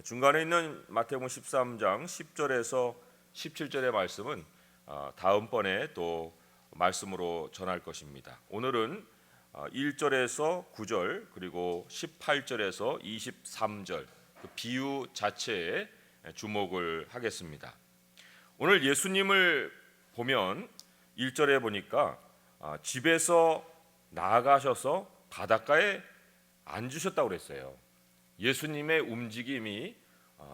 중간에 있는 마태복음 13장 10절에서 17절의 말씀은 다음번에 또 말씀으로 전할 것입니다. 오늘은 1절에서 9절 그리고 18절에서 23절 그 비유 자체에 주목을 하겠습니다. 오늘 예수님을 보면 1절에 보니까 집에서 나아가셔서 바닷가에 앉으셨다고 그랬어요. 예수님의 움직임이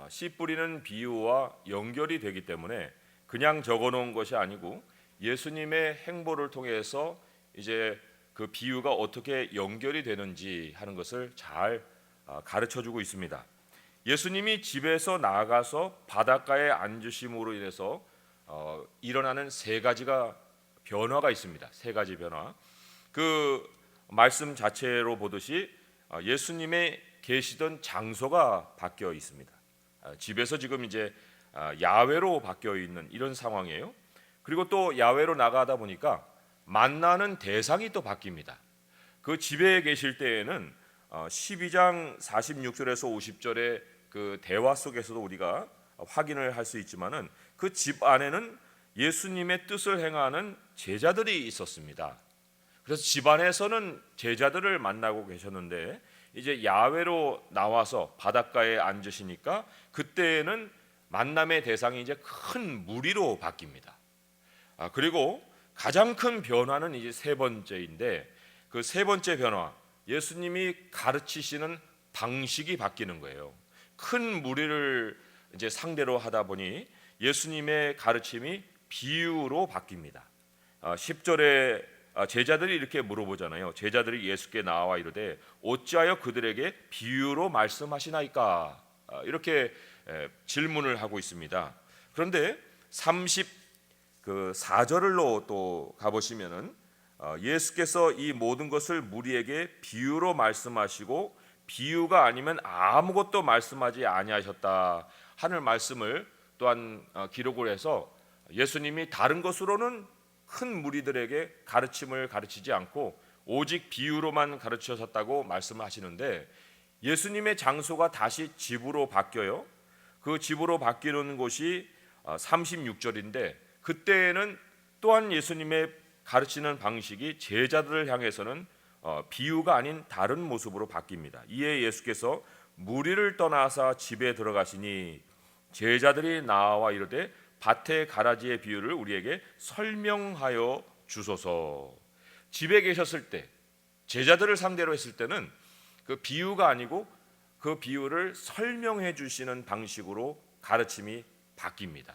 씨 뿌리는 비유와 연결이 되기 때문에 그냥 적어놓은 것이 아니고 예수님의 행보를 통해서 이제 그 비유가 어떻게 연결이 되는지 하는 것을 잘 가르쳐주고 있습니다. 예수님이 집에서 나아가서 바닷가에 앉으심으로 인해서 일어나는 세 가지가 변화가 있습니다. 세 가지 변화. 그 말씀 자체로 보듯이 예수님의 계시던 장소가 바뀌어 있습니다. 집에서 지금 이제 야외로 바뀌어 있는 이런 상황이에요. 그리고 또 야외로 나가다 보니까 만나는 대상이 또 바뀝니다. 그 집에 계실 때에는 12장 46절에서 50절의 그 대화 속에서도 우리가 확인을 할 수 있지만은 그 집 안에는 예수님의 뜻을 행하는 제자들이 있었습니다. 그래서 집 안에서는 제자들을 만나고 계셨는데 이제 야외로 나와서 바닷가에 앉으시니까 그때는 만남의 대상이 이제 큰 무리로 바뀝니다. 그리고 가장 큰 변화는 이제 세 번째인데 그 세 번째 변화, 예수님이 가르치시는 방식이 바뀌는 거예요. 큰 무리를 이제 상대로 하다 보니 예수님의 가르침이 비유로 바뀝니다. 10절에 제자들이 이렇게 물어보잖아요. 제자들이 예수께 나와 이르되 어찌하여 그들에게 비유로 말씀하시나이까? 이렇게 질문을 하고 있습니다. 그런데 34절로 또 가보시면은 예수께서 이 모든 것을 무리에게 비유로 말씀하시고 비유가 아니면 아무것도 말씀하지 아니하셨다 하는 말씀을 또한 기록을 해서 예수님이 다른 것으로는 큰 무리들에게 가르침을 가르치지 않고 오직 비유로만 가르치셨다고 말씀하시는데 예수님의 장소가 다시 집으로 바뀌어요. 그 집으로 바뀌는 곳이 36절인데 그때에는 또한 예수님의 가르치는 방식이 제자들을 향해서는 비유가 아닌 다른 모습으로 바뀝니다. 이에 예수께서 무리를 떠나서 집에 들어가시니 제자들이 나와 이르되 밭의 가라지의 비유를 우리에게 설명하여 주소서. 집에 계셨을 때 제자들을 상대로 했을 때는 그 비유가 아니고 그 비유를 설명해 주시는 방식으로 가르침이 바뀝니다.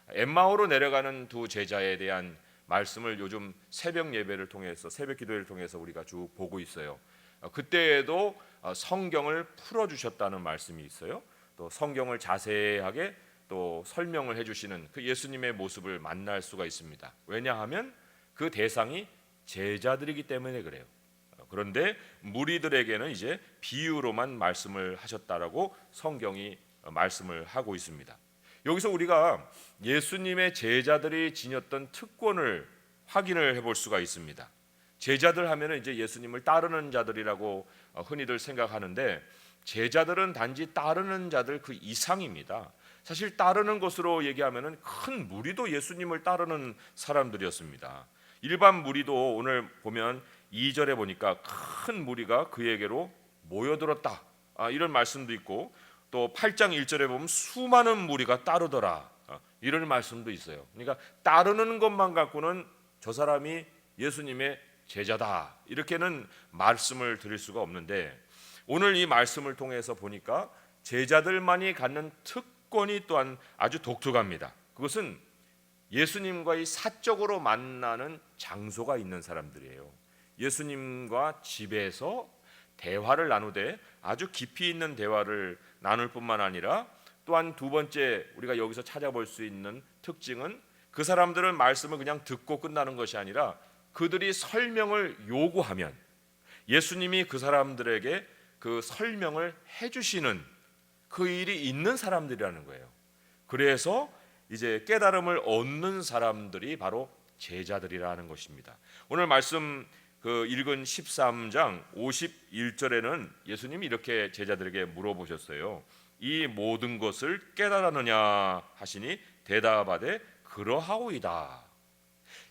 엠마오로 내려가는 두 제자에 대한 말씀을 요즘 새벽 예배를 통해서 새벽 기도회를 통해서 우리가 쭉 보고 있어요. 그때에도 성경을 풀어 주셨다는 말씀이 있어요. 또 성경을 자세하게 또 설명을 해주시는 그 예수님의 모습을 만날 수가 있습니다. 왜냐하면 그 대상이 제자들이기 때문에 그래요. 그런데 무리들에게는 이제 비유로만 말씀을 하셨다라고 성경이 말씀을 하고 있습니다. 여기서 우리가 예수님의 제자들이 지녔던 특권을 확인을 해볼 수가 있습니다. 제자들 하면은 이제 예수님을 따르는 자들이라고 흔히들 생각하는데 제자들은 단지 따르는 자들 그 이상입니다. 사실 따르는 것으로 얘기하면은 큰 무리도 예수님을 따르는 사람들이었습니다. 일반 무리도 오늘 보면 2절에 보니까 큰 무리가 그에게로 모여들었다. 이런 말씀도 있고 또 8장 1절에 보면 수많은 무리가 따르더라. 이런 말씀도 있어요. 그러니까 따르는 것만 갖고는 저 사람이 예수님의 제자다. 이렇게는 말씀을 드릴 수가 없는데 오늘 이 말씀을 통해서 보니까 제자들만이 갖는 특권이 또한 아주 독특합니다. 그것은 예수님과의 사적으로 만나는 장소가 있는 사람들이에요. 예수님과 집에서 대화를 나누되 아주 깊이 있는 대화를 나눌 뿐만 아니라 또한 두 번째 우리가 여기서 찾아볼 수 있는 특징은 그 사람들은 말씀을 그냥 듣고 끝나는 것이 아니라 그들이 설명을 요구하면 예수님이 그 사람들에게 그 설명을 해주시는 그 일이 있는 사람들이라는 거예요. 그래서 이제 깨달음을 얻는 사람들이 바로 제자들이라는 것입니다. 오늘 말씀 그 읽은 13장 51절에는 예수님이 이렇게 제자들에게 물어보셨어요. 이 모든 것을 깨달았느냐 하시니 대답하되 그러하오이다.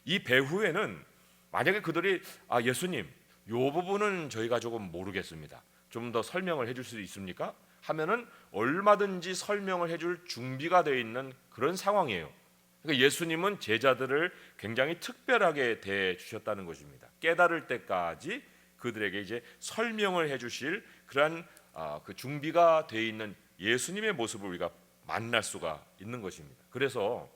이 배후에는 만약에 그들이 예수님 요 부분은 저희가 조금 모르겠습니다, 좀 더 설명을 해줄 수 있습니까? 하면은 얼마든지 설명을 해줄 준비가 되어 있는 그런 상황이에요. 그러니까 예수님은 제자들을 굉장히 특별하게 대해 주셨다는 것입니다. 깨달을 때까지 그들에게 이제 설명을 해주실 그러한 그 준비가 되어 있는 예수님의 모습을 우리가 만날 수가 있는 것입니다. 그래서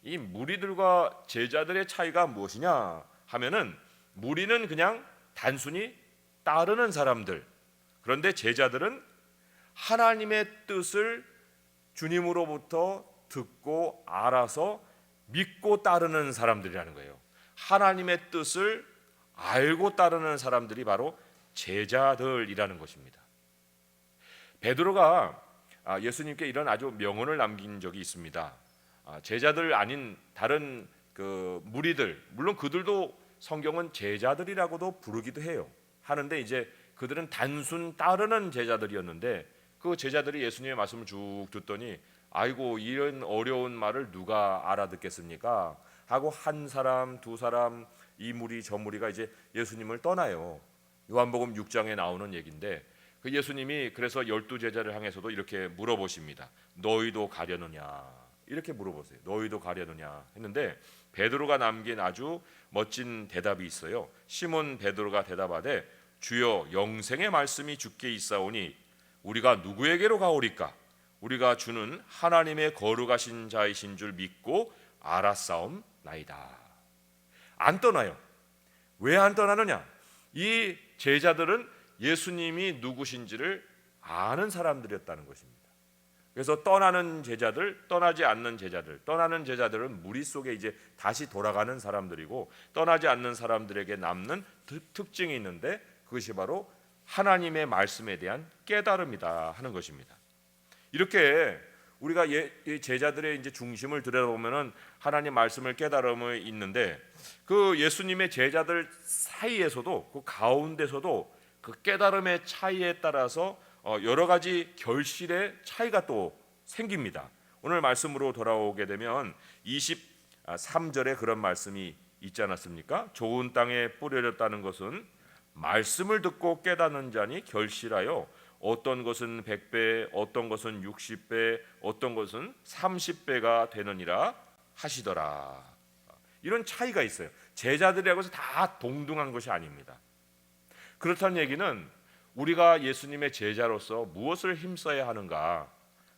이 무리들과 제자들의 차이가 무엇이냐 하면은, 무리는 그냥 단순히 따르는 사람들, 그런데 제자들은 하나님의 뜻을 주님으로부터 듣고 알아서 믿고 따르는 사람들이라는 거예요. 하나님의 뜻을 알고 따르는 사람들이 바로 제자들이라는 것입니다. 베드로가 예수님께 이런 아주 명언을 남긴 적이 있습니다. 제자들 아닌 다른 그 무리들, 물론 그들도 성경은 제자들이라고도 부르기도 해요. 하는데 이제 그들은 단순 따르는 제자들이었는데, 그 제자들이 예수님의 말씀을 쭉 듣더니 아이고 이런 어려운 말을 누가 알아듣겠습니까? 하고 한 사람 두 사람 이 무리 저 무리가 이제 예수님을 떠나요. 요한복음 6장에 나오는 얘기인데, 그 예수님이 그래서 12제자를 향해서도 이렇게 물어보십니다. 너희도 가려느냐? 이렇게 물어보세요. 너희도 가려느냐 했는데 베드로가 남긴 아주 멋진 대답이 있어요. 시몬 베드로가 대답하되 주여 영생의 말씀이 주께 있사오니 우리가 누구에게로 가오리까? 우리가 주는 하나님의 거룩하신 자이신 줄 믿고 알았사옵나이다. 안 떠나요. 왜 안 떠나느냐? 이 제자들은 예수님이 누구신지를 아는 사람들이었다는 것입니다. 그래서 떠나는 제자들, 떠나지 않는 제자들, 떠나는 제자들은 무리 속에 이제 다시 돌아가는 사람들이고, 떠나지 않는 사람들에게 남는 특징이 있는데 그것이 바로 하나님의 말씀에 대한 깨달음이다 하는 것입니다. 이렇게 우리가 제자들의 이제 중심을 들여다보면은 하나님 말씀을 깨달음이 있는데, 그 예수님의 제자들 사이에서도 그 가운데서도 그 깨달음의 차이에 따라서 여러 가지 결실의 차이가 또 생깁니다. 오늘 말씀으로 돌아오게 되면 23절에 그런 말씀이 있지 않았습니까? 좋은 땅에 뿌려졌다는 것은 말씀을 듣고 깨닫는 자니 결실하여 어떤 것은 100배, 어떤 것은 60배, 어떤 것은 30배가 되느니라 하시더라. 이런 차이가 있어요. 제자들이라고 해서 다 동등한 것이 아닙니다. 그렇다는 얘기는 우리가 예수님의 제자로서 무엇을 힘써야 하는가,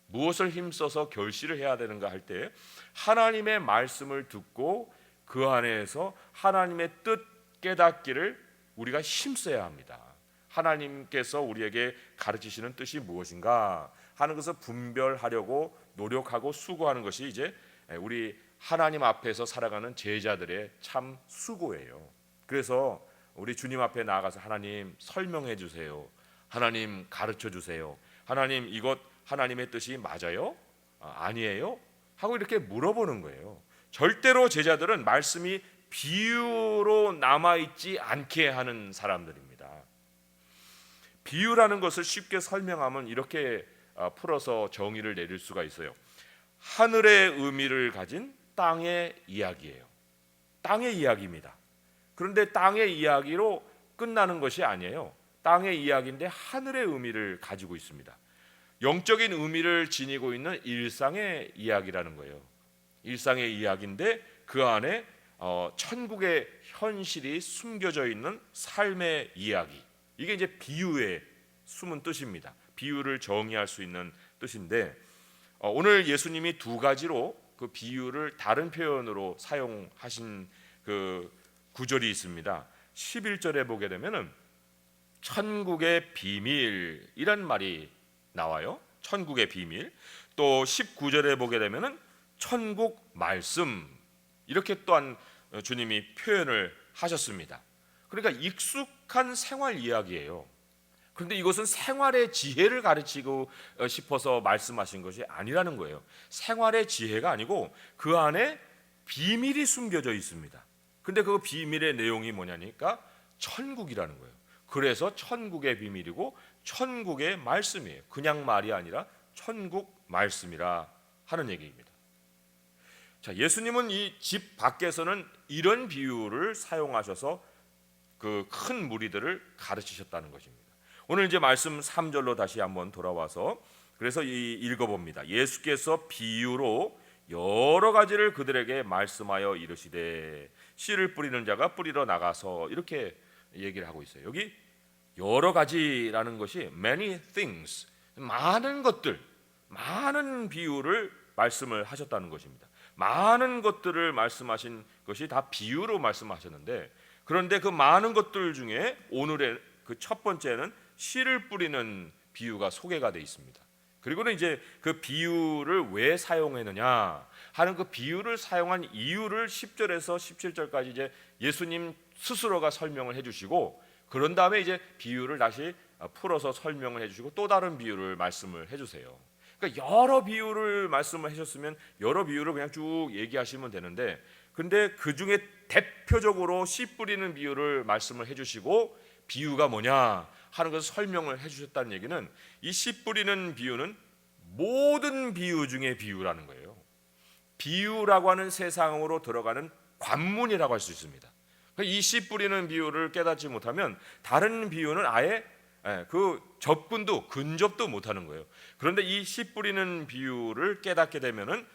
무엇을 힘써서 결실을 해야 되는가 할 때 하나님의 말씀을 듣고 그 안에서 하나님의 뜻 깨닫기를 우리가 힘써야 합니다. 하나님께서 우리에게 가르치시는 뜻이 무엇인가 하는 것을 분별하려고 노력하고 수고하는 것이 이제 우리 하나님 앞에서 살아가는 제자들의 참 수고예요. 그래서 우리 주님 앞에 나아가서 하나님 설명해 주세요, 하나님 가르쳐 주세요, 하나님 이것 하나님의 뜻이 맞아요? 아니에요? 하고 이렇게 물어보는 거예요. 절대로 제자들은 말씀이 비유로 남아있지 않게 하는 사람들입니다. 비유라는 것을 쉽게 설명하면 이렇게 풀어서 정의를 내릴 수가 있어요. 하늘의 의미를 가진 땅의 이야기예요. 땅의 이야기입니다. 그런데 땅의 이야기로 끝나는 것이 아니에요. 땅의 이야기인데 하늘의 의미를 가지고 있습니다. 영적인 의미를 지니고 있는 일상의 이야기라는 거예요. 일상의 이야기인데 그 안에 천국의 현실이 숨겨져 있는 삶의 이야기, 이게 이제 비유의 숨은 뜻입니다. 비유를 정의할 수 있는 뜻인데 오늘 예수님이 두 가지로 그 비유를 다른 표현으로 사용하신 그 구절이 있습니다. 11절에 보게 되면은 천국의 비밀이란 말이 나와요. 천국의 비밀. 또 19절에 보게 되면은 천국 말씀, 이렇게 또한 주님이 표현을 하셨습니다. 그러니까 익숙한 생활 이야기예요. 그런데 이것은 생활의 지혜를 가르치고 싶어서 말씀하신 것이 아니라는 거예요. 생활의 지혜가 아니고 그 안에 비밀이 숨겨져 있습니다. 근데 그 비밀의 내용이 뭐냐니까 천국이라는 거예요. 그래서 천국의 비밀이고 천국의 말씀이에요. 그냥 말이 아니라 천국 말씀이라 하는 얘기입니다. 자, 예수님은 이 집 밖에서는 이런 비유를 사용하셔서 그 큰 무리들을 가르치셨다는 것입니다. 오늘 이제 말씀 3절로 다시 한번 돌아와서 그래서 읽어봅니다. 예수께서 비유로 여러 가지를 그들에게 말씀하여 이르시되 씨를 뿌리는 자가 뿌리러 나가서 이렇게 얘기를 하고 있어요. 여기 여러 가지라는 것이 many things, 많은 것들, 많은 비유를 말씀을 하셨다는 것입니다. 많은 것들을 말씀하신 것이 다 비유로 말씀하셨는데, 그런데 그 많은 것들 중에 오늘의 그 첫 번째는 씨를 뿌리는 비유가 소개가 되어 있습니다. 그리고는 이제 그 비유를 왜 사용했느냐 하는 그 비유를 사용한 이유를 10절에서 17절까지 이제 예수님 스스로가 설명을 해주시고, 그런 다음에 이제 비유를 다시 풀어서 설명을 해주시고 또 다른 비유를 말씀을 해주세요. 그러니까 여러 비유를 말씀을 하셨으면 여러 비유를 그냥 쭉 얘기하시면 되는데, 근데 그 중에 대표적으로 씨 뿌리는 비유를 말씀을 해주시고 비유가 뭐냐 하는 것을 설명을 해주셨다는 얘기는, 이 씨 뿌리는 비유는 모든 비유 중에 비유라는 거예요. 비유라고 하는 세상으로 들어가는 관문이라고 할 수 있습니다. 이 씨 뿌리는 비유를 깨닫지 못하면 다른 비유는 아예 그 접근도 근접도 못하는 거예요. 그런데 이 씨 뿌리는 비유를 깨닫게 되면은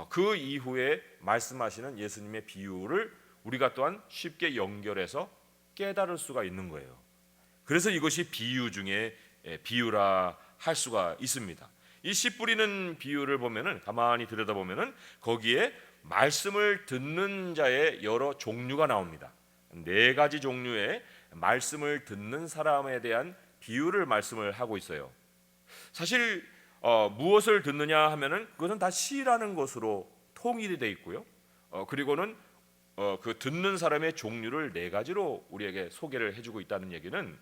그 이후에 말씀하시는 예수님의 비유를 우리가 또한 쉽게 연결해서 깨달을 수가 있는 거예요. 그래서 이것이 비유 중에 비유라 할 수가 있습니다. 이 씨 뿌리는 비유를 보면은, 가만히 들여다보면은 거기에 말씀을 듣는 자의 여러 종류가 나옵니다. 4가지 종류의 말씀을 듣는 사람에 대한 비유를 말씀을 하고 있어요. 사실 무엇을 듣느냐 하면은 그것은 다 씨라는 것으로 통일이 돼 있고요. 그리고는 그 듣는 사람의 종류를 4가지로 우리에게 소개를 해주고 있다는 얘기는,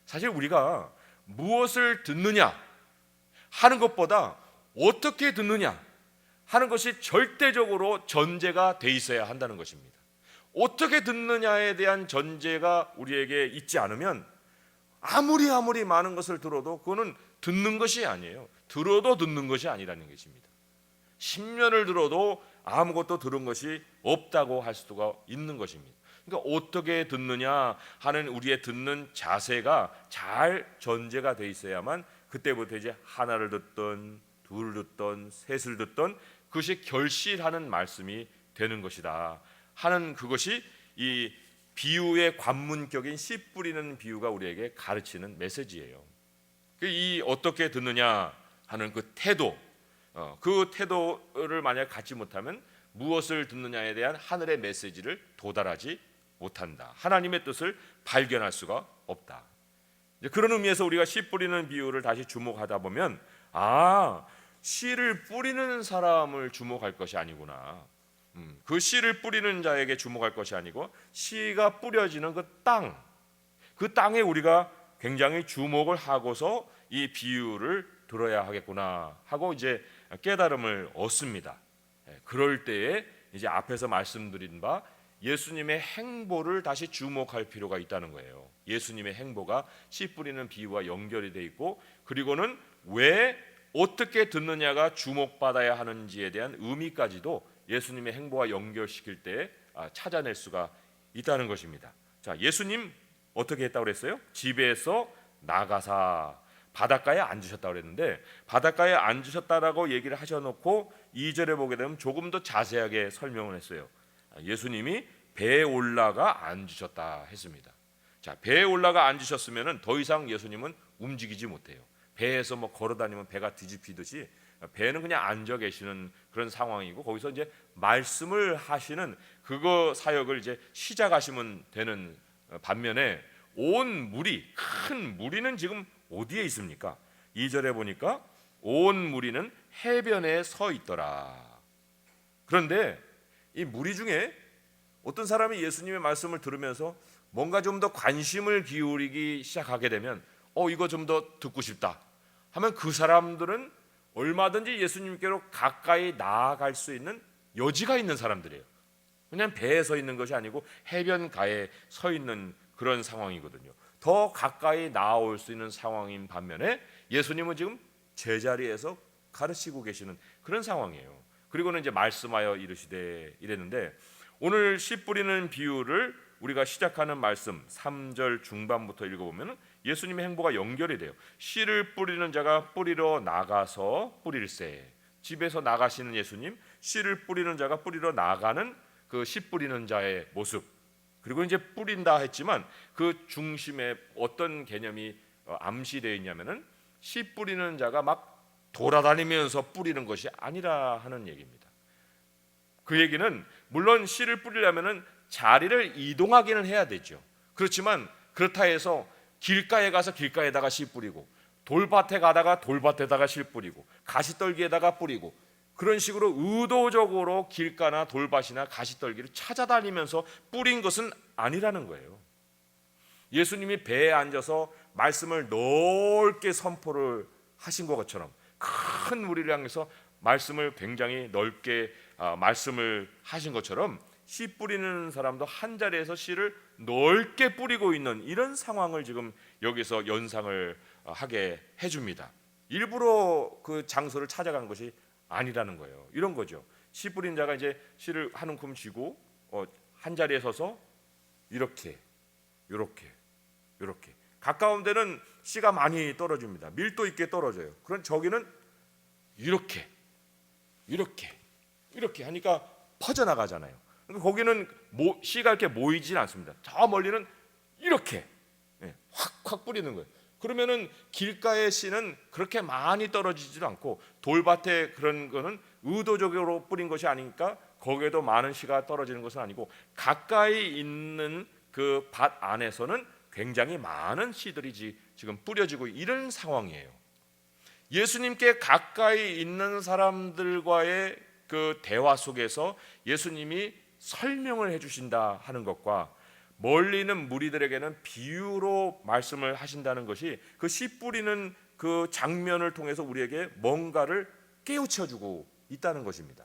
사실 우리가 무엇을 듣느냐 하는 것보다 어떻게 듣느냐 하는 것이 절대적으로 전제가 돼 있어야 한다는 것입니다. 어떻게 듣느냐에 대한 전제가 우리에게 있지 않으면 아무리 많은 것을 들어도 그거는 듣는 것이 아니에요. 들어도 듣는 것이 아니라는 것입니다. 10년을 들어도 아무것도 들은 것이 없다고 할 수가 있는 것입니다. 그러니까 어떻게 듣느냐 하는 우리의 듣는 자세가 잘 전제가 돼 있어야만 그때부터 이제 하나를 듣던 둘을 듣던 셋을 듣던 그것이 결실하는 말씀이 되는 것이다 하는, 그것이 이 비유의 관문격인 씨 뿌리는 비유가 우리에게 가르치는 메시지예요. 이 어떻게 듣느냐 하는 그 태도, 그 태도를 만약 갖지 못하면 무엇을 듣느냐에 대한 하늘의 메시지를 도달하지 못한다. 하나님의 뜻을 발견할 수가 없다. 그런 의미에서 우리가 씨 뿌리는 비유를 다시 주목하다 보면, 씨를 뿌리는 사람을 주목할 것이 아니구나. 그 씨를 뿌리는 자에게 주목할 것이 아니고 씨가 뿌려지는 그 땅에 우리가 굉장히 주목을 하고서 이 비유를 들어야 하겠구나 하고 이제 깨달음을 얻습니다. 그럴 때에 이제 앞에서 말씀드린 바 예수님의 행보를 다시 주목할 필요가 있다는 거예요. 예수님의 행보가 씨 뿌리는 비유와 연결이 돼 있고, 그리고는 왜 어떻게 듣느냐가 주목받아야 하는지에 대한 의미까지도 예수님의 행보와 연결시킬 때 찾아낼 수가 있다는 것입니다. 자, 예수님 어떻게 했다고 그랬어요? 집에서 나가사 바닷가에 앉으셨다고 그랬는데, 바닷가에 앉으셨다라고 얘기를 하셔놓고 2절에 보게 되면 조금 더 자세하게 설명을 했어요. 예수님이 배에 올라가 앉으셨다 했습니다. 자, 배에 올라가 앉으셨으면 더 이상 예수님은 움직이지 못해요. 배에서 뭐 걸어다니면 배가 뒤집히듯이 배는 그냥 앉아 계시는 그런 상황이고, 거기서 이제 말씀을 하시는 그거 사역을 이제 시작하시면 되는 반면에 온 무리, 큰 무리는 지금 어디에 있습니까? 2절에 보니까 온 무리는 해변에 서 있더라. 그런데 이 무리 중에 어떤 사람이 예수님의 말씀을 들으면서 뭔가 좀 더 관심을 기울이기 시작하게 되면 이거 좀 더 듣고 싶다 하면 그 사람들은 얼마든지 예수님께로 가까이 나아갈 수 있는 여지가 있는 사람들이에요. 그냥 배에 서 있는 것이 아니고 해변가에 서 있는 그런 상황이거든요. 더 가까이 나아올 수 있는 상황인 반면에 예수님은 지금 제자리에서 가르치고 계시는 그런 상황이에요. 그리고는 이제 말씀하여 이르시되 이랬는데, 오늘 씨 뿌리는 비유를 우리가 시작하는 말씀 3절 중반부터 읽어보면 예수님의 행보가 연결이 돼요. 씨를 뿌리는 자가 뿌리러 나가서 뿌릴세. 집에서 나가시는 예수님, 씨를 뿌리는 자가 뿌리러 나가는 그 씨 뿌리는 자의 모습, 그리고 이제 뿌린다 했지만 그 중심에 어떤 개념이 암시되어 있냐면은 씨 뿌리는 자가 막 돌아다니면서 뿌리는 것이 아니라 하는 얘기입니다. 그 얘기는 물론 씨를 뿌리려면은 자리를 이동하기는 해야 되죠. 그렇지만 그렇다 해서 길가에 가서 길가에다가 씨 뿌리고, 돌밭에 가다가 돌밭에다가 씨 뿌리고, 가시떨기에다가 뿌리고, 그런 식으로 의도적으로 길가나 돌밭이나 가시떨기를 찾아다니면서 뿌린 것은 아니라는 거예요. 예수님이 배에 앉아서 말씀을 넓게 선포를 하신 것처럼 큰 무리를 향해서 말씀을 굉장히 넓게 말씀을 하신 것처럼 씨 뿌리는 사람도 한 자리에서 씨를 넓게 뿌리고 있는 이런 상황을 지금 여기서 연상을 하게 해줍니다. 일부러 그 장소를 찾아간 것이 아니라는 거예요. 이런 거죠. 씨 뿌린 자가 이제 씨를 한 움큼 쥐고 한 자리에 서서 이렇게 가까운 데는 씨가 많이 떨어집니다. 밀도 있게 떨어져요. 그런 저기는 이렇게 하니까 퍼져나가잖아요. 그러니까 거기는 씨가 이렇게 모이진 않습니다. 저 멀리는 이렇게 확 뿌리는 거예요. 그러면은 길가의 씨는 그렇게 많이 떨어지지도 않고, 돌밭에 그런 거는 의도적으로 뿌린 것이 아니니까 거기에도 많은 씨가 떨어지는 것은 아니고, 가까이 있는 그 밭 안에서는 굉장히 많은 씨들이 지금 뿌려지고 이런 상황이에요. 예수님께 가까이 있는 사람들과의 그 대화 속에서 예수님이 설명을 해주신다 하는 것과, 멀리 있는 무리들에게는 비유로 말씀을 하신다는 것이 그 씨 뿌리는 그 장면을 통해서 우리에게 뭔가를 깨우쳐주고 있다는 것입니다.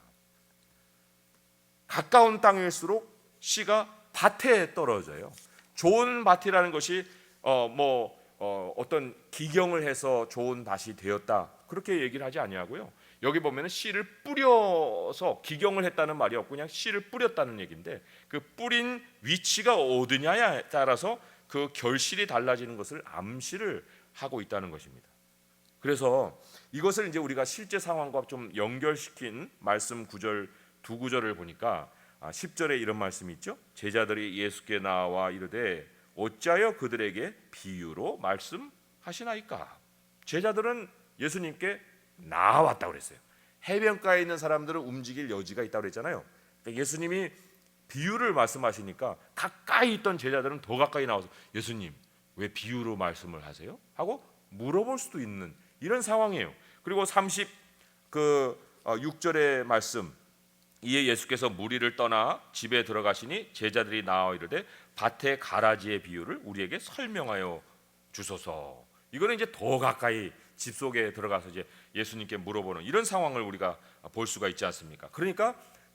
가까운 땅일수록 씨가 밭에 떨어져요. 좋은 밭이라는 것이 어떤 기경을 해서 좋은 밭이 되었다 그렇게 얘기를 하지 아니하고요. 여기 보면은 씨를 뿌려서 기경을 했다는 말이 없고 그냥 씨를 뿌렸다는 얘기인데, 그 뿌린 위치가 어디냐에 따라서 그 결실이 달라지는 것을 암시를 하고 있다는 것입니다. 그래서 이것을 이제 우리가 실제 상황과 좀 연결시킨 말씀 구절 두 구절을 보니까 10절에 이런 말씀이 있죠. 제자들이 예수께 나와 이르되 어찌하여 그들에게 비유로 말씀하시나이까. 제자들은 예수님께 나왔다고 그랬어요. 해변가에 있는 사람들은 움직일 여지가 있다고 그랬잖아요. 그러니까 예수님이 비유를 말씀하시니까 가까이 있던 제자들은 더 가까이 나와서 예수님 왜 비유로 말씀을 하세요? 하고 물어볼 수도 있는 이런 상황이에요. 그리고 36절의 말씀, 이에 예수께서 무리를 떠나 집에 들어가시니 제자들이 나와 이르되 밭의 가라지의 비유를 우리에게 설명하여 주소서. 이거는 이제 더 가까이 집 속에 들어가서 이제 예수님께 물어보는 이런 상황을 우리가 볼 수가 있지 않습니까? 그러니까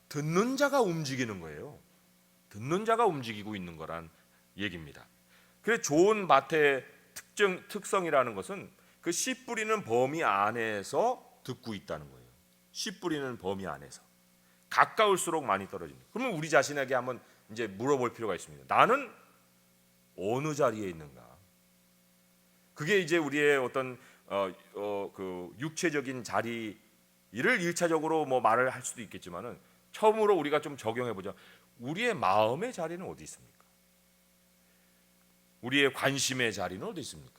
듣는 자가 움직이는 거예요. 듣는 자가 움직이고 있는 거란 얘기입니다. 그래서 좋은 밭의 특성이라는 것은 그 씨 뿌리는 범위 안에서 듣고 있다는 거예요. 씨 뿌리는 범위 안에서 가까울수록 많이 떨어집니다. 그러면 우리 자신에게 한번 이제 물어볼 필요가 있습니다. 나는 어느 자리에 있는가? 그게 이제 우리의 어떤 그 육체적인 자리를 1차적으로 뭐 말을 할 수도 있겠지만은 처음으로 우리가 좀 적용해 보자. 우리의 마음의 자리는 어디 있습니까? 우리의 관심의 자리는 어디 있습니까?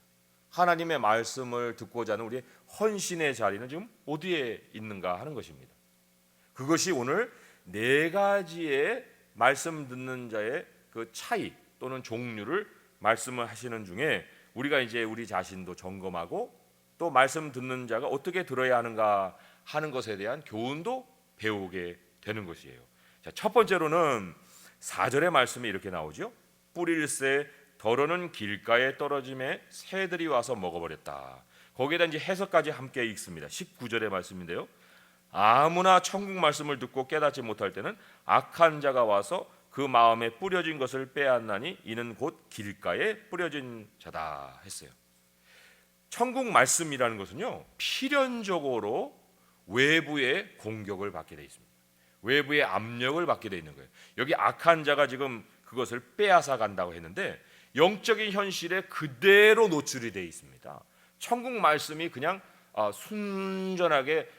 하나님의 말씀을 듣고자 하는 우리의 헌신의 자리는 지금 어디에 있는가 하는 것입니다. 그것이 오늘 네 가지의 말씀 듣는 자의 그 차이 또는 종류를 말씀을 하시는 중에 우리가 이제 우리 자신도 점검하고 또 말씀 듣는 자가 어떻게 들어야 하는가 하는 것에 대한 교훈도 배우게 되는 것이에요. 자, 첫 번째로는 4절의 말씀이 이렇게 나오죠. 뿌릴새 더러는 길가에 떨어짐에 새들이 와서 먹어버렸다. 거기에다 이제 해석까지 함께 읽습니다. 19절의 말씀인데요. 아무나 천국 말씀을 듣고 깨닫지 못할 때는 악한 자가 와서 그 마음에 뿌려진 것을 빼앗나니 이는 곧 길가에 뿌려진 자다 했어요. 천국 말씀이라는 것은요, 필연적으로 외부의 공격을 받게 돼 있습니다. 외부의 압력을 받게 돼 있는 거예요. 여기 악한 자가 지금 그것을 빼앗아 간다고 했는데 영적인 현실에 그대로 노출이 돼 있습니다. 천국 말씀이 그냥 순전하게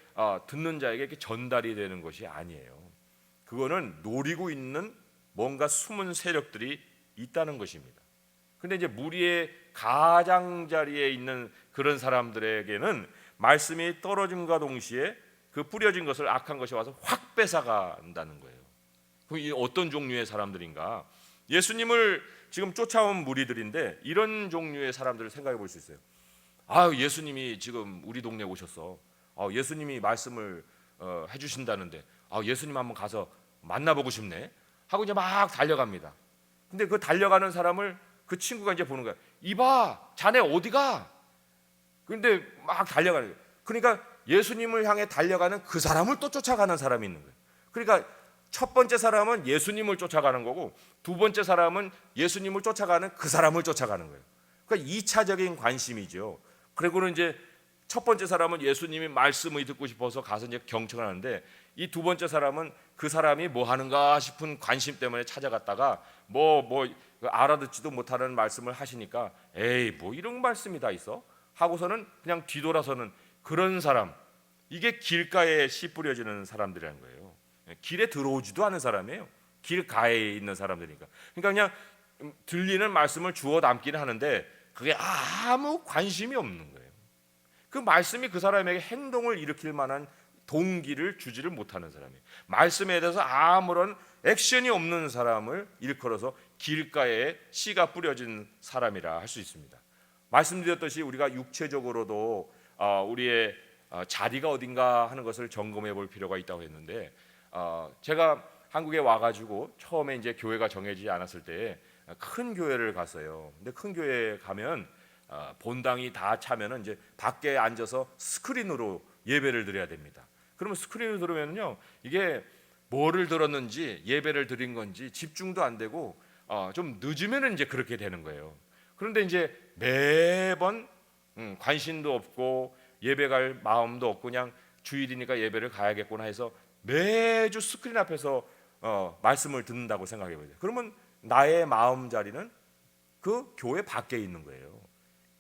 듣는 자에게 이렇게 전달이 되는 것이 아니에요. 그거는 노리고 있는 뭔가 숨은 세력들이 있다는 것입니다. 근데 이제 무리의 가장자리에 있는 그런 사람들에게는 말씀이 떨어짐과 동시에 그 뿌려진 것을 악한 것이 와서 확 뺏어간다는 거예요. 그럼 이 어떤 종류의 사람들인가? 예수님을 지금 쫓아온 무리들인데 이런 종류의 사람들을 생각해 볼 수 있어요. 예수님이 지금 우리 동네에 오셨어. 예수님이 말씀을 해주신다는데 예수님 한번 가서 만나보고 싶네 하고 이제 막 달려갑니다. 근데 그 달려가는 사람을 그 친구가 이제 보는 거야. 이봐, 자네 어디가? 근데 막 달려가는 거예요. 그러니까 예수님을 향해 달려가는 그 사람을 또 쫓아가는 사람이 있는 거예요. 그러니까 첫 번째 사람은 예수님을 쫓아가는 거고 두 번째 사람은 예수님을 쫓아가는 그 사람을 쫓아가는 거예요. 그러니까 2차적인 관심이죠. 그리고는 이제 첫 번째 사람은 예수님이 말씀을 듣고 싶어서 가서 이제 경청을 하는데 이 두 번째 사람은 그 사람이 뭐 하는가 싶은 관심 때문에 찾아갔다가 뭐 알아듣지도 못하는 말씀을 하시니까 에이 뭐 이런 말씀이 다 있어 하고서는 그냥 뒤돌아서는 그런 사람, 이게 길가에 씨 뿌려지는 사람들이라는 거예요. 길에 들어오지도 않은 사람이에요. 길가에 있는 사람들이니까. 그러니까 그냥 들리는 말씀을 주워 담기는 하는데 그게 아무 관심이 없는 거예요. 그 말씀이 그 사람에게 행동을 일으킬 만한 동기를 주지를 못하는 사람이에요. 말씀에 대해서 아무런 액션이 없는 사람을 일컬어서 길가에 씨가 뿌려진 사람이라 할 수 있습니다. 말씀드렸듯이 우리가 육체적으로도 우리의 자리가 어딘가 하는 것을 점검해 볼 필요가 있다고 했는데 제가 한국에 와가지고 처음에 이제 교회가 정해지지 않았을 때 큰 교회를 갔어요. 근데 큰 교회에 가면 본당이 다 차면은 이제 밖에 앉아서 스크린으로 예배를 드려야 됩니다. 그러면 스크린을 들으면요 이게 뭐를 들었는지 예배를 드린 건지 집중도 안 되고 좀 늦으면은 이제 그렇게 되는 거예요. 그런데 이제 매번 관심도 없고 예배 갈 마음도 없고 그냥 주일이니까 예배를 가야겠구나 해서 매주 스크린 앞에서 말씀을 듣는다고 생각해 보세요. 그러면 나의 마음자리는 그 교회 밖에 있는 거예요.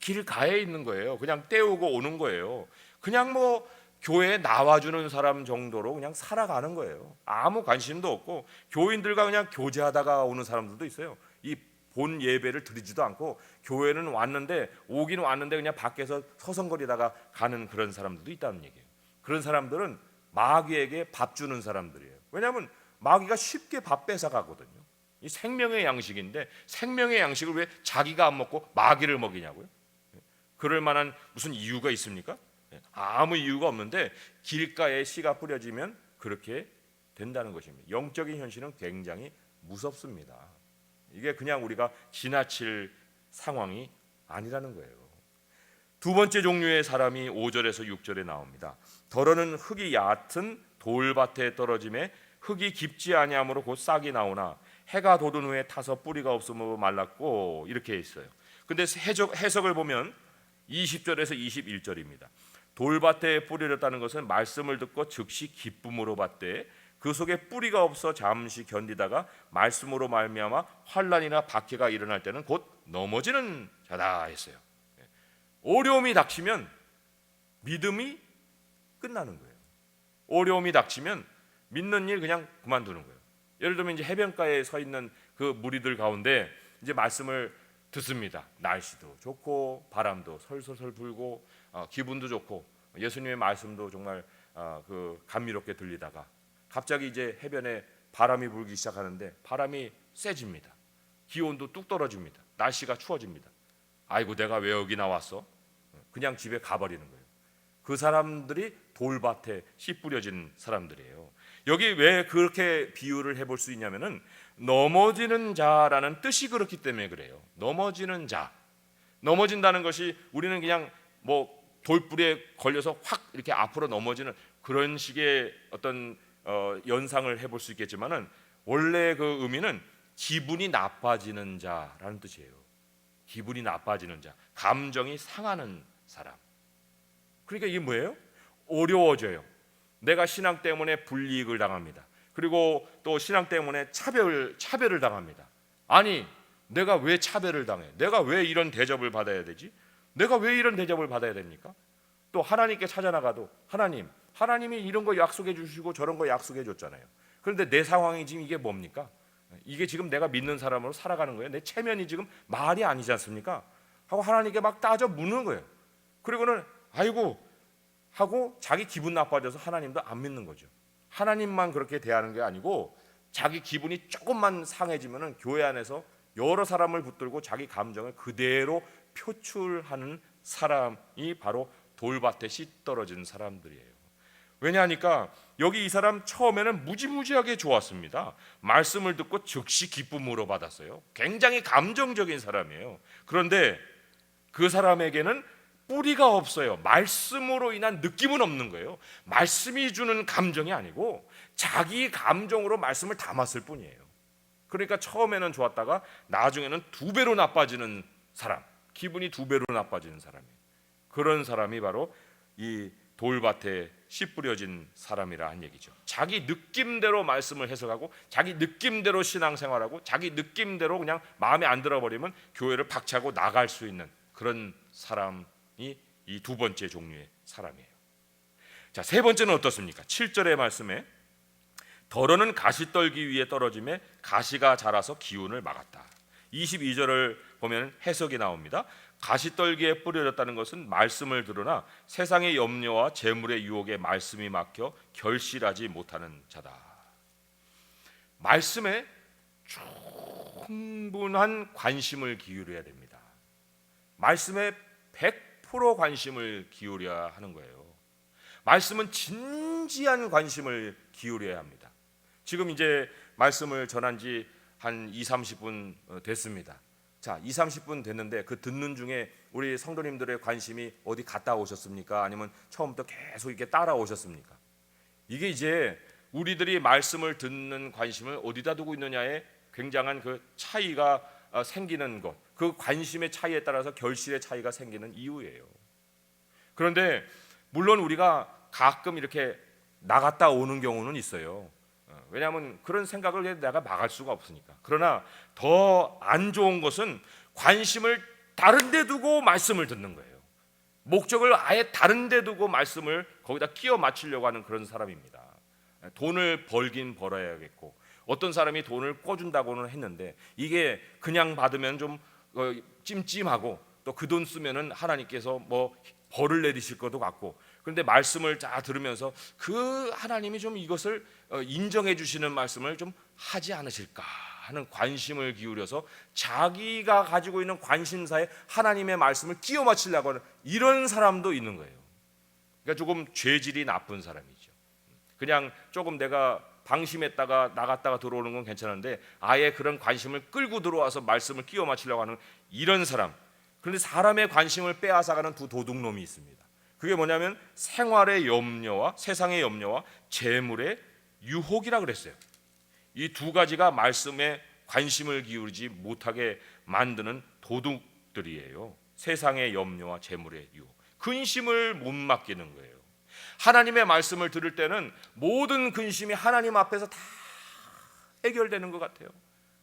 길가에 있는 거예요. 그냥 때우고 오는 거예요. 그냥 뭐 교회에 나와주는 사람 정도로 그냥 살아가는 거예요. 아무 관심도 없고 교인들과 그냥 교제하다가 오는 사람들도 있어요. 이 본 예배를 드리지도 않고 교회는 왔는데 오긴 왔는데 그냥 밖에서 서성거리다가 가는 그런 사람들도 있다는 얘기예요. 그런 사람들은 마귀에게 밥 주는 사람들이에요. 왜냐하면 마귀가 쉽게 밥 뺏어 가거든요. 이 생명의 양식인데 생명의 양식을 왜 자기가 안 먹고 마귀를 먹이냐고요? 그럴 만한 무슨 이유가 있습니까? 아무 이유가 없는데 길가에 씨가 뿌려지면 그렇게 된다는 것입니다. 영적인 현실은 굉장히 무섭습니다. 이게 그냥 우리가 지나칠 상황이 아니라는 거예요. 두 번째 종류의 사람이 5절에서 6절에 나옵니다. 더러는 흙이 얕은 돌밭에 떨어짐에 흙이 깊지 아니하므로 곧 싹이 나오나 해가 돋은 후에 타서 뿌리가 없으므로 말랐고 이렇게 있어요. 근데 해석을 보면 20절에서 21절입니다. 돌밭에 뿌려졌다는 것은 말씀을 듣고 즉시 기쁨으로 받되 그 속에 뿌리가 없어 잠시 견디다가 말씀으로 말미암아 환난이나 박해가 일어날 때는 곧 넘어지는 자다 했어요. 어려움이 닥치면 믿음이 끝나는 거예요. 어려움이 닥치면 믿는 일 그냥 그만두는 거예요. 예를 들면 이제 해변가에 서 있는 그 무리들 가운데 이제 말씀을 듣습니다. 날씨도 좋고 바람도 솔솔 불고 기분도 좋고 예수님의 말씀도 정말 그 감미롭게 들리다가 갑자기 이제 해변에 바람이 불기 시작하는데 바람이 세집니다. 기온도 뚝 떨어집니다. 날씨가 추워집니다. 아이고 내가 왜 여기 나왔어? 그냥 집에 가버리는 거예요. 그 사람들이 돌밭에 씨 뿌려진 사람들이에요. 여기 왜 그렇게 비유를 해볼 수 있냐면은 넘어지는 자라는 뜻이 그렇기 때문에 그래요. 넘어지는 자, 넘어진다는 것이 우리는 그냥 뭐 돌불에 걸려서 확 이렇게 앞으로 넘어지는 그런 식의 어떤 연상을 해볼 수 있겠지만은 원래 그 의미는 기분이 나빠지는 자라는 뜻이에요. 기분이 나빠지는 자, 감정이 상하는 사람. 그러니까 이게 뭐예요? 어려워져요. 내가 신앙 때문에 불이익을 당합니다. 그리고 또 신앙 때문에 차별을 당합니다. 아니, 내가 왜 차별을 당해? 내가 왜 이런 대접을 받아야 되지? 내가 왜 이런 대접을 받아야 됩니까? 또 하나님께 찾아나가도 하나님이 이런 거 약속해 주시고 저런 거 약속해 줬잖아요. 그런데 내 상황이 지금 이게 뭡니까? 이게 지금 내가 믿는 사람으로 살아가는 거예요. 내 체면이 지금 말이 아니지 않습니까? 하고 하나님께 막 따져 묻는 거예요. 그리고는 아이고 하고 자기 기분 나빠져서 하나님도 안 믿는 거죠. 하나님만 그렇게 대하는 게 아니고 자기 기분이 조금만 상해지면은 교회 안에서 여러 사람을 붙들고 자기 감정을 그대로 표출하는 사람이 바로 돌밭에 씨 떨어진 사람들이에요. 왜냐하니까 여기 이 사람 처음에는 무지무지하게 좋았습니다. 말씀을 듣고 즉시 기쁨으로 받았어요. 굉장히 감정적인 사람이에요. 그런데 그 사람에게는 뿌리가 없어요. 말씀으로 인한 느낌은 없는 거예요. 말씀이 주는 감정이 아니고 자기 감정으로 말씀을 담았을 뿐이에요. 그러니까 처음에는 좋았다가 나중에는 2배로 나빠지는 사람, 기분이 2배로 나빠지는 사람이에요. 그런 사람이 바로 이 돌밭에 씨 뿌려진 사람이라 한 얘기죠. 자기 느낌대로 말씀을 해석하고 자기 느낌대로 신앙생활하고 자기 느낌대로 그냥 마음에 안 들어버리면 교회를 박차고 나갈 수 있는 그런 사람이 이 두 번째 종류의 사람이에요. 자, 세 번째는 어떻습니까? 7절의 말씀에 더러는 가시떨기 위에 떨어짐에 가시가 자라서 기운을 막았다. 22절을 보면 해석이 나옵니다. 가시떨기에 뿌려졌다는 것은 말씀을 들으나 세상의 염려와 재물의 유혹에 말씀이 막혀 결실하지 못하는 자다. 말씀에 충분한 관심을 기울여야 됩니다. 말씀에 100% 관심을 기울여야 하는 거예요. 말씀은 진지한 관심을 기울여야 합니다. 지금 이제 말씀을 전한 지 한 20-30분 됐습니다. 자, 20-30분 됐는데 그 듣는 중에 우리 성도님들의 관심이 어디 갔다 오셨습니까? 아니면 처음부터 계속 이렇게 따라오셨습니까? 이게 이제 우리들이 말씀을 듣는 관심을 어디다 두고 있느냐에 굉장한 그 차이가 생기는 것, 그 관심의 차이에 따라서 결실의 차이가 생기는 이유예요. 그런데 물론 우리가 가끔 이렇게 나갔다 오는 경우는 있어요. 왜냐하면 그런 생각을 내가 막을 수가 없으니까. 그러나 더 안 좋은 것은 관심을 다른 데 두고 말씀을 듣는 거예요. 목적을 아예 다른 데 두고 말씀을 거기다 끼워 맞추려고 하는 그런 사람입니다. 돈을 벌긴 벌어야겠고 어떤 사람이 돈을 꿔준다고는 했는데 이게 그냥 받으면 좀 찜찜하고 또 그 돈 쓰면은 하나님께서 뭐 벌을 내리실 것도 같고, 그런데 말씀을 다 들으면서 그 하나님이 좀 이것을 인정해 주시는 말씀을 좀 하지 않으실까 하는 관심을 기울여서 자기가 가지고 있는 관심사에 하나님의 말씀을 끼워 맞추려고 하는 이런 사람도 있는 거예요. 그러니까 조금 죄질이 나쁜 사람이죠. 그냥 조금 내가 방심했다가 나갔다가 들어오는 건 괜찮은데 아예 그런 관심을 끌고 들어와서 말씀을 끼워 맞추려고 하는 이런 사람. 그런데 사람의 관심을 빼앗아가는 두 도둑놈이 있습니다. 그게 뭐냐면 생활의 염려와 세상의 염려와 재물의 유혹이라 그랬어요. 이 두 가지가 말씀에 관심을 기울이지 못하게 만드는 도둑들이에요. 세상의 염려와 재물의 유혹. 근심을 못 맡기는 거예요. 하나님의 말씀을 들을 때는 모든 근심이 하나님 앞에서 다 해결되는 것 같아요.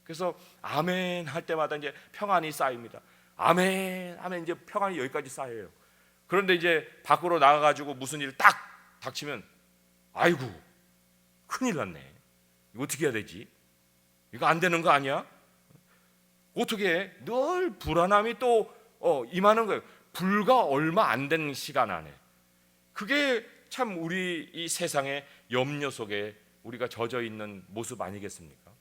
그래서 아멘 할 때마다 이제 평안이 쌓입니다. 아멘 하면 이제 평안이 여기까지 쌓여요. 그런데 이제 밖으로 나가가지고 무슨 일이 딱 닥치면 아이고 큰일 났네. 이거 어떻게 해야 되지? 이거 안 되는 거 아니야? 어떻게 해? 늘 불안함이 또 임하는 거예요. 불과 얼마 안 된 시간 안에. 그게 참 우리 이 세상의 염려 속에 우리가 젖어 있는 모습 아니겠습니까?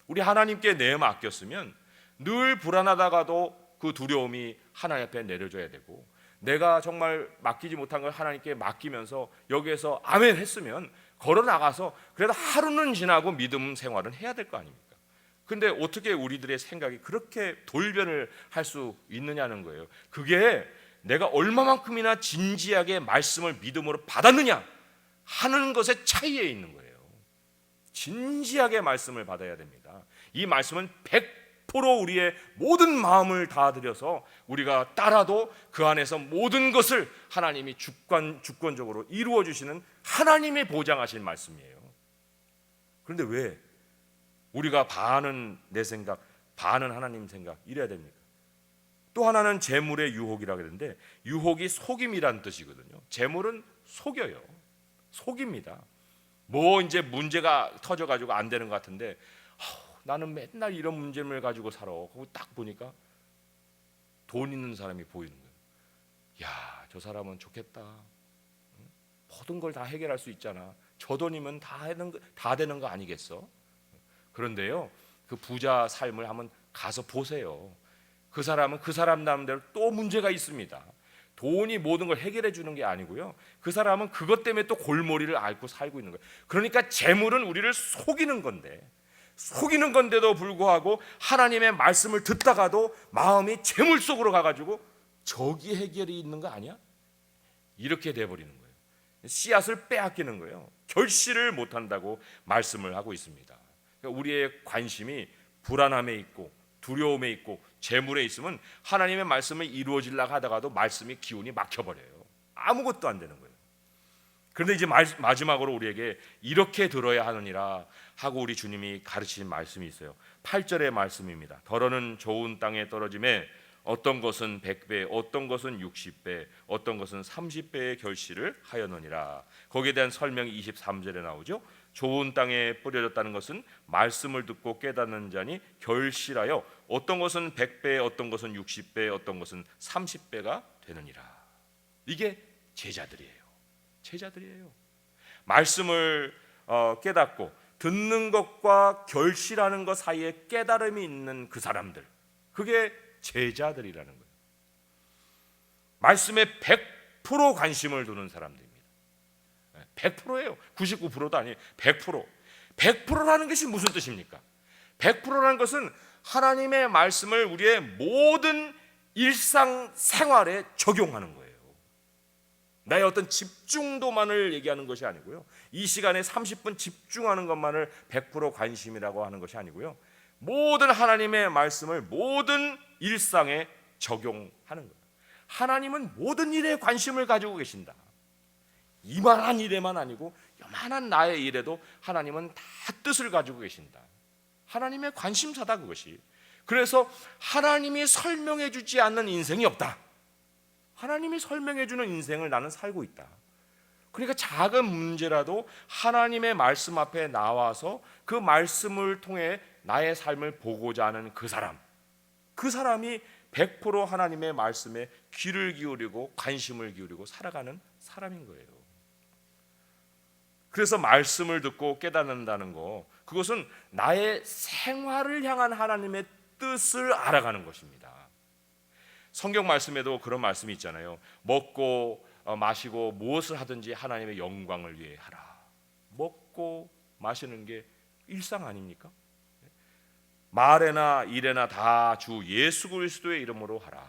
우리 하나님께 내 맡겼으면 늘 불안하다가도 그 두려움이 하나님 앞에 내려줘야 되고, 내가 정말 맡기지 못한 걸 하나님께 맡기면서 여기에서 아멘 했으면 걸어 나가서 그래도 하루는 지나고 믿음 생활은 해야 될 거 아닙니까? 근데 어떻게 우리들의 생각이 그렇게 돌변을 할 수 있느냐는 거예요. 그게 내가 얼마만큼이나 진지하게 말씀을 믿음으로 받았느냐 하는 것의 차이에 있는 거예요. 진지하게 말씀을 받아야 됩니다. 이 말씀은 100% 우리의 모든 마음을 다 들여서 우리가 따라도 그 안에서 모든 것을 하나님이 주권적으로 이루어 주시는 하나님이 보장하신 말씀이에요. 그런데 왜 우리가 반은 내 생각, 반은 하나님 생각 이래야 됩니까? 또 하나는 재물의 유혹이라고 그러는데, 유혹이 속임이란 뜻이거든요. 재물은 속여요. 속입니다. 뭐 이제 문제가 터져가지고 안 되는 것 같은데, 나는 맨날 이런 문제를 가지고 살아. 그거 딱 보니까 돈 있는 사람이 보이는 거예요. 야, 저 사람은 좋겠다. 모든 걸 다 해결할 수 있잖아. 저 돈이면 다 되는 거 아니겠어? 그런데요, 그 부자 삶을 한번 가서 보세요. 그 사람은 그 사람 나름대로 또 문제가 있습니다. 돈이 모든 걸 해결해 주는 게 아니고요, 그 사람은 그것 때문에 또 골머리를 앓고 살고 있는 거예요. 그러니까 재물은 우리를 속이는 건데도 불구하고 하나님의 말씀을 듣다가도 마음이 재물 속으로 가가지고 저기 해결이 있는 거 아니야? 이렇게 돼버리는 거예요. 씨앗을 빼앗기는 거예요. 결실을 못한다고 말씀을 하고 있습니다. 그러니까 우리의 관심이 불안함에 있고 두려움에 있고 재물에 있으면 하나님의 말씀을 이루어지려고 하다가도 말씀이 기운이 막혀버려요. 아무것도 안 되는 거예요. 그런데 이제 마지막으로 우리에게 이렇게 들어야 하느니라 하고 우리 주님이 가르치신 말씀이 있어요. 8절의 말씀입니다. 더러는 좋은 땅에 떨어짐에 어떤 것은 100배, 어떤 것은 60배, 어떤 것은 30배의 결실을 하였느니라. 거기에 대한 설명이 23절에 나오죠. 좋은 땅에 뿌려졌다는 것은 말씀을 듣고 깨닫는 자니 결실하여 어떤 것은 100배, 어떤 것은 60배, 어떤 것은 30배가 되느니라. 이게 제자들이에요. 말씀을 깨닫고 듣는 것과 결실하는 것 사이에 깨달음이 있는 그 사람들, 그게 제자들이라는 거예요. 말씀에 100% 관심을 두는 사람들입니다. 100%예요. 99%도 아니에요. 100%. 100%라는 것이 무슨 뜻입니까? 100%라는 것은 하나님의 말씀을 우리의 모든 일상 생활에 적용하는 거예요. 나의 어떤 집중도만을 얘기하는 것이 아니고요, 이 시간에 30분 집중하는 것만을 100% 관심이라고 하는 것이 아니고요, 모든 하나님의 말씀을 모든 일상에 적용하는 거예요. 하나님은 모든 일에 관심을 가지고 계신다. 이만한 일에만 아니고 요만한 나의 일에도 하나님은 다 뜻을 가지고 계신다. 하나님의 관심사다, 그것이. 그래서 하나님이 설명해 주지 않는 인생이 없다. 하나님이 설명해 주는 인생을 나는 살고 있다. 그러니까 작은 문제라도 하나님의 말씀 앞에 나와서 그 말씀을 통해 나의 삶을 보고자 하는 그 사람이 100% 하나님의 말씀에 귀를 기울이고 관심을 기울이고 살아가는 사람인 거예요. 그래서 말씀을 듣고 깨닫는다는 거, 그것은 나의 생활을 향한 하나님의 뜻을 알아가는 것입니다. 성경 말씀에도 그런 말씀이 있잖아요. 먹고 마시고 무엇을 하든지 하나님의 영광을 위해 하라. 먹고 마시는 게 일상 아닙니까? 말에나 일에나 다 주 예수 그리스도의 이름으로 하라.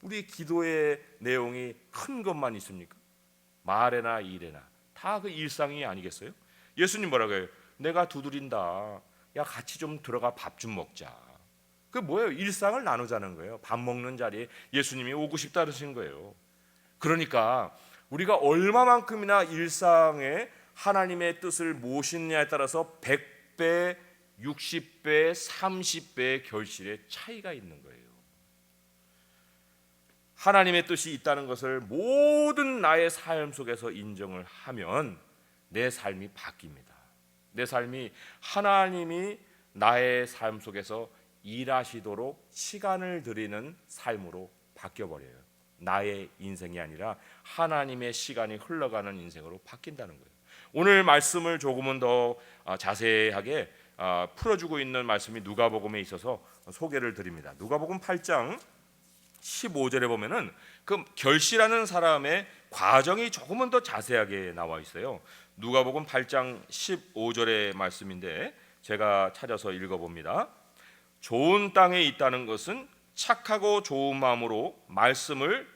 우리 기도의 내용이 큰 것만 있습니까? 말에나 일에나 다 그 일상이 아니겠어요? 예수님 뭐라고 해요? 내가 두드린다. 야, 같이 좀 들어가 밥 좀 먹자. 그 뭐예요? 일상을 나누자는 거예요. 밥 먹는 자리에 예수님이 오고 싶다 그러신 거예요. 그러니까 우리가 얼마만큼이나 일상에 하나님의 뜻을 모시느냐에 따라서 100배, 60배, 30배의 결실의 차이가 있는 거예요. 하나님의 뜻이 있다는 것을 모든 나의 삶 속에서 인정을 하면 내 삶이 바뀝니다. 내 삶이 하나님이 나의 삶 속에서 일하시도록 시간을 드리는 삶으로 바뀌어버려요. 나의 인생이 아니라 하나님의 시간이 흘러가는 인생으로 바뀐다는 거예요. 오늘 말씀을 조금은 더 자세하게 풀어주고 있는 말씀이 누가복음에 있어서 소개를 드립니다. 누가복음 8장 15절에 보면은 그 결실하는 사람의 과정이 조금은 더 자세하게 나와 있어요. 누가복음 8장 15절의 말씀인데 제가 찾아서 읽어봅니다. 좋은 땅에 있다는 것은 착하고 좋은 마음으로 말씀을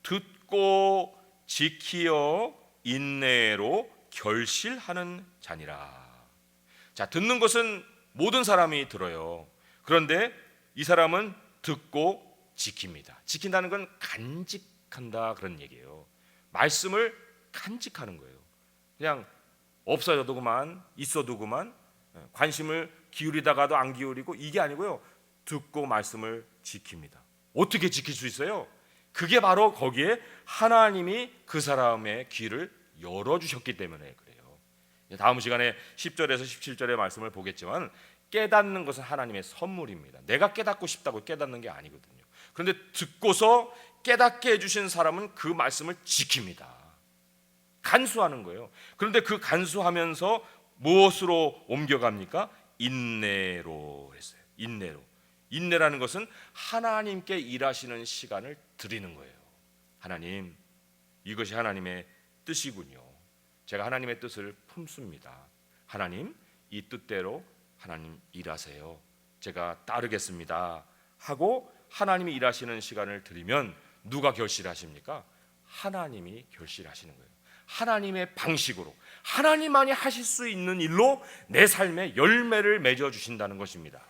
듣고 지키어 인내로 결실하는 자니라. 자, 듣는 것은 모든 사람이 들어요. 그런데 이 사람은 듣고 지킵니다. 지킨다는 건 간직한다 그런 얘기예요. 말씀을 간직하는 거예요. 그냥 없어져도 그만, 있어도 그만, 관심을 기울이다가도 안 기울이고, 이게 아니고요. 듣고 말씀을 지킵니다. 어떻게 지킬 수 있어요? 그게 바로 거기에 하나님이 그 사람의 귀를 열어주셨기 때문에 그래요. 다음 시간에 10절에서 17절의 말씀을 보겠지만, 깨닫는 것은 하나님의 선물입니다. 내가 깨닫고 싶다고 깨닫는 게 아니거든요. 그런데 듣고서 깨닫게 해주신 사람은 그 말씀을 지킵니다. 간수하는 거예요. 그런데 그 간수하면서 무엇으로 옮겨갑니까? 인내로 했어요. 인내라는 것은 하나님께 일하시는 시간을 드리는 거예요. 하나님, 이것이 하나님의 뜻이군요. 제가 하나님의 뜻을 품습니다. 하나님, 이 뜻대로 하나님 일하세요. 제가 따르겠습니다 하고 하나님이 일하시는 시간을 드리면 누가 결실하십니까? 하나님이 결실하시는 거예요. 하나님의 방식으로, 하나님만이 하실 수 있는 일로 내 삶에 열매를 맺어 주신다는 것입니다.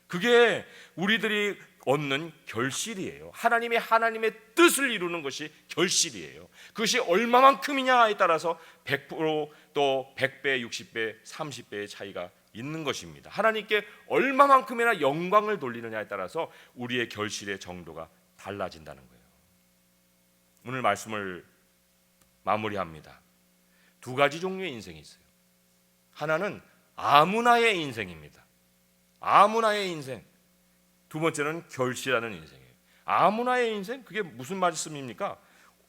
그게 우리들이 얻는 결실이에요. 하나님의 뜻을 이루는 것이 결실이에요. 그것이 얼마만큼이냐에 따라서 100% 또 100배, 60배, 30배의 차이가 있는 것입니다. 하나님께 얼마만큼이나 영광을 돌리느냐에 따라서 우리의 결실의 정도가 달라진다는 거예요. 오늘 말씀을 마무리합니다. 두 가지 종류의 인생이 있어요. 하나는 아무나의 인생입니다. 아무나의 인생. 두 번째는 결실하는 인생이에요. 아무나의 인생? 그게 무슨 말씀입니까?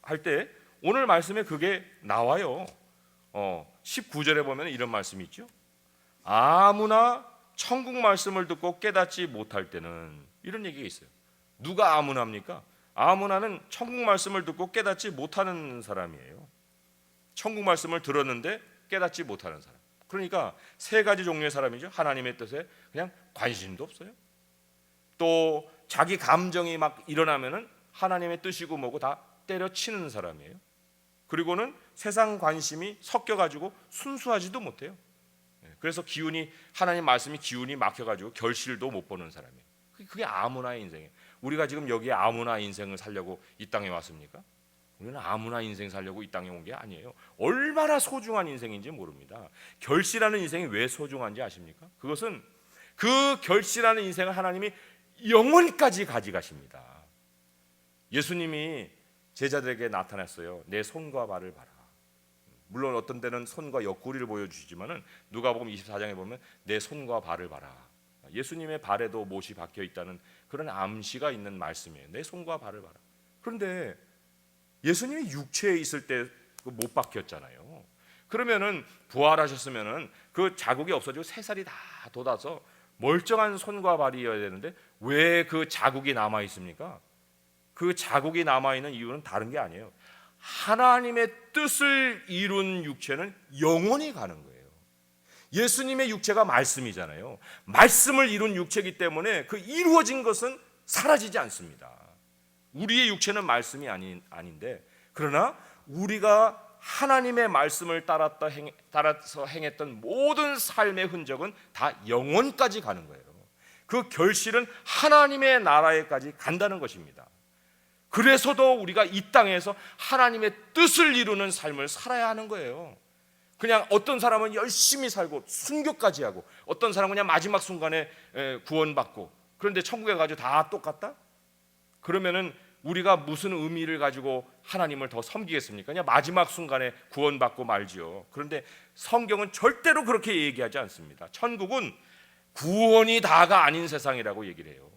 할 때 오늘 말씀에 그게 나와요. 19절에 보면 이런 말씀이 있죠. 아무나 천국 말씀을 듣고 깨닫지 못할 때는, 이런 얘기가 있어요. 누가 아무나입니까? 아무나는 천국 말씀을 듣고 깨닫지 못하는 사람이에요. 천국 말씀을 들었는데 깨닫지 못하는 사람. 그러니까 세 가지 종류의 사람이죠. 하나님의 뜻에 그냥 관심도 없어요. 또 자기 감정이 막 일어나면은 하나님의 뜻이고 뭐고 다 때려치는 사람이에요. 그리고는 세상 관심이 섞여가지고 순수하지도 못해요. 그래서 기운이, 하나님 말씀이 기운이 막혀가지고 결실도 못 보는 사람이에요. 그게 아무나의 인생이에요. 우리가 지금 여기에 아무나 인생을 살려고 이 땅에 왔습니까? 우리는 아무나 인생 살려고 이 땅에 온 게 아니에요. 얼마나 소중한 인생인지 모릅니다. 결실하는 인생이 왜 소중한지 아십니까? 그것은 그 결실하는 인생을 하나님이 영원까지 가져가십니다. 예수님이 제자들에게 나타났어요. 내 손과 발을 봐라. 물론 어떤 때는 손과 옆구리를 보여주시지만은 누가복음 24장에 보면 내 손과 발을 봐라. 예수님의 발에도 못이 박혀 있다는 그런 암시가 있는 말씀이에요. 내 손과 발을 봐라. 그런데 예수님이 육체에 있을 때 못 박혔잖아요. 그러면은 부활하셨으면은 그 자국이 없어지고 새살이 다 돋아서 멀쩡한 손과 발이어야 되는데 왜 그 자국이 남아 있습니까? 그 자국이 남아 있는 이유는 다른 게 아니에요. 하나님의 뜻을 이룬 육체는 영원히 가는 거예요. 예수님의 육체가 말씀이잖아요. 말씀을 이룬 육체이기 때문에 그 이루어진 것은 사라지지 않습니다. 우리의 육체는 말씀이 아닌데, 그러나 우리가 하나님의 말씀을 따라서 행했던 모든 삶의 흔적은 다 영원까지 가는 거예요. 그 결실은 하나님의 나라에까지 간다는 것입니다. 그래서도 우리가 이 땅에서 하나님의 뜻을 이루는 삶을 살아야 하는 거예요. 그냥 어떤 사람은 열심히 살고 순교까지 하고, 어떤 사람은 그냥 마지막 순간에 구원받고, 그런데 천국에 가지고 다 똑같다? 그러면은 우리가 무슨 의미를 가지고 하나님을 더 섬기겠습니까? 그냥 마지막 순간에 구원받고 말지요. 그런데 성경은 절대로 그렇게 얘기하지 않습니다. 천국은 구원이 다가 아닌 세상이라고 얘기를 해요.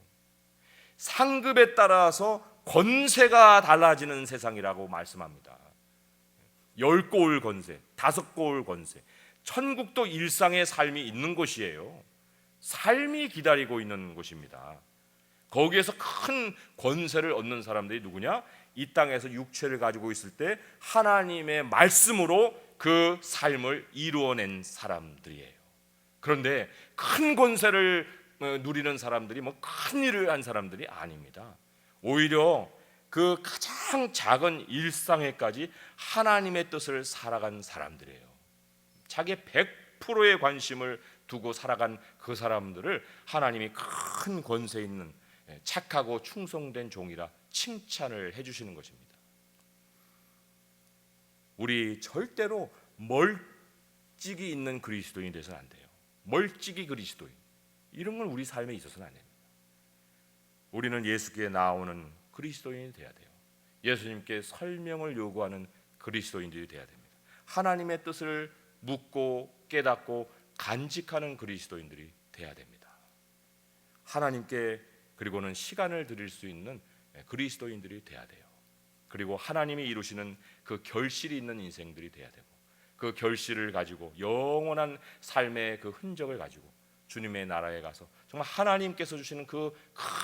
상급에 따라서 권세가 달라지는 세상이라고 말씀합니다. 10고을 권세, 5고을 권세. 천국도 일상의 삶이 있는 곳이에요. 삶이 기다리고 있는 곳입니다. 거기에서 큰 권세를 얻는 사람들이 누구냐? 이 땅에서 육체를 가지고 있을 때 하나님의 말씀으로 그 삶을 이루어낸 사람들이에요. 그런데 큰 권세를 누리는 사람들이 뭐 큰 일을 한 사람들이 아닙니다. 오히려 그 가장 작은 일상에까지 하나님의 뜻을 살아간 사람들이에요. 자기의 100%의 관심을 두고 살아간 그 사람들을 하나님이 큰 권세 있는 착하고 충성된 종이라 칭찬을 해주시는 것입니다. 우리 절대로 멀찍이 있는 그리스도인이 되서는 안 돼요. 멀찍이 그리스도인, 이런 건 우리 삶에 있어서는 안 됩니다. 우리는 예수께 나오는 그리스도인이 돼야 돼요. 예수님께 설명을 요구하는 그리스도인들이 돼야 됩니다. 하나님의 뜻을 묻고 깨닫고 간직하는 그리스도인들이 돼야 됩니다. 하나님께 그리고는 시간을 드릴 수 있는 그리스도인들이 돼야 돼요. 그리고 하나님이 이루시는 그 결실이 있는 인생들이 돼야 되고, 그 결실을 가지고 영원한 삶의 그 흔적을 가지고 주님의 나라에 가서 정말 하나님께서 주시는 그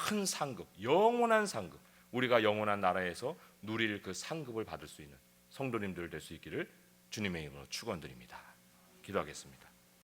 큰 상급, 영원한 상급, 우리가 영원한 나라에서 누릴 그 상급을 받을 수 있는 성도님들 될 수 있기를 주님의 이름으로 축원드립니다. 기도하겠습니다.